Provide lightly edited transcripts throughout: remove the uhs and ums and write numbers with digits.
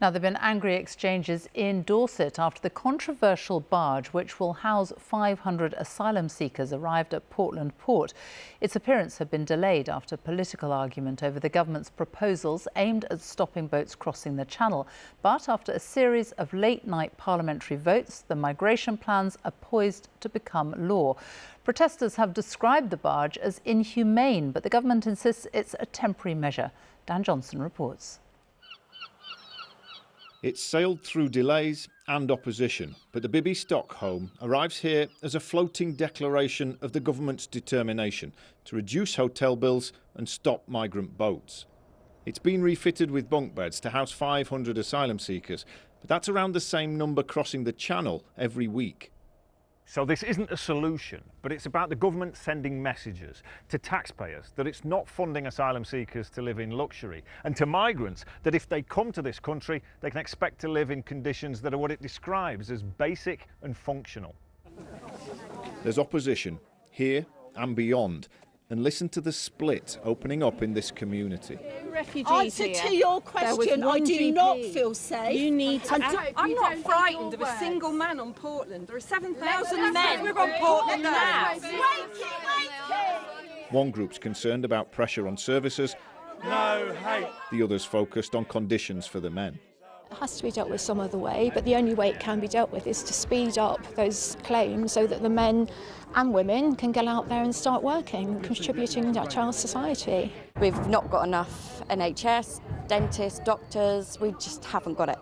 Now, there have been angry exchanges in Dorset after the controversial barge, which will house 500 asylum seekers, arrived at Portland Port. Its appearance had been delayed after political argument over the government's proposals aimed at stopping boats crossing the channel. But after a series of late-night parliamentary votes, the migration plans are poised to become law. Protesters have described the barge as inhumane, but the government insists it's a temporary measure. Dan Johnson reports. It's sailed through delays and opposition, but the Bibby Stockholm arrives here as a floating declaration of the government's determination to reduce hotel bills and stop migrant boats. It's been refitted with bunk beds to house 500 asylum seekers, but that's around the same number crossing the channel every week. So this isn't a solution, but it's about the government sending messages to taxpayers that it's not funding asylum seekers to live in luxury, and to migrants that if they come to this country, they can expect to live in conditions that are what it describes as basic and functional. There's opposition here and beyond, and listen to the split opening up in this community. Answer to your question, I do not feel safe. You need to. I'm not frightened of a single man on Portland. There are 7,000 men. We're on Portland now. One group's concerned about pressure on services. No hate. The others focused on conditions for the men. It has to be dealt with some other way, but the only way it can be dealt with is to speed up those claims so that the men and women can get out there and start working, contributing to our society. We've not got enough NHS, dentists, doctors, we just haven't got it.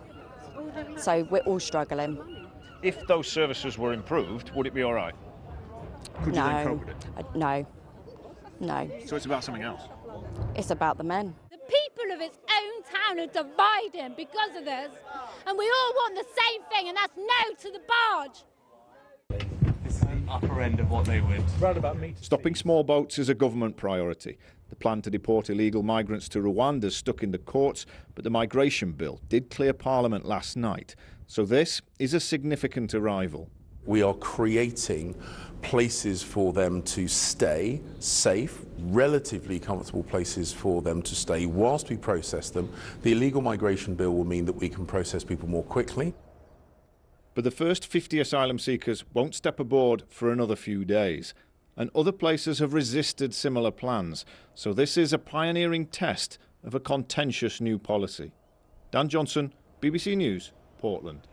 So we're all struggling. If those services were improved, would it be all right? Could you then cope with it? No. So it's about something else? It's about the men. The people of its own town are dividing because of this, and we all want the same thing, and that's no to the barge. This is the upper end of what they would. Stopping small boats is a government priority. The plan to deport illegal migrants to Rwanda is stuck in the courts, but the migration bill did clear Parliament last night. So this is a significant arrival. We are creating places for them to stay, safe, relatively comfortable places for them to stay whilst we process them. The illegal migration bill will mean that we can process people more quickly. But the first 50 asylum seekers won't step aboard for another few days. And other places have resisted similar plans. So this is a pioneering test of a contentious new policy. Dan Johnson, BBC News, Portland.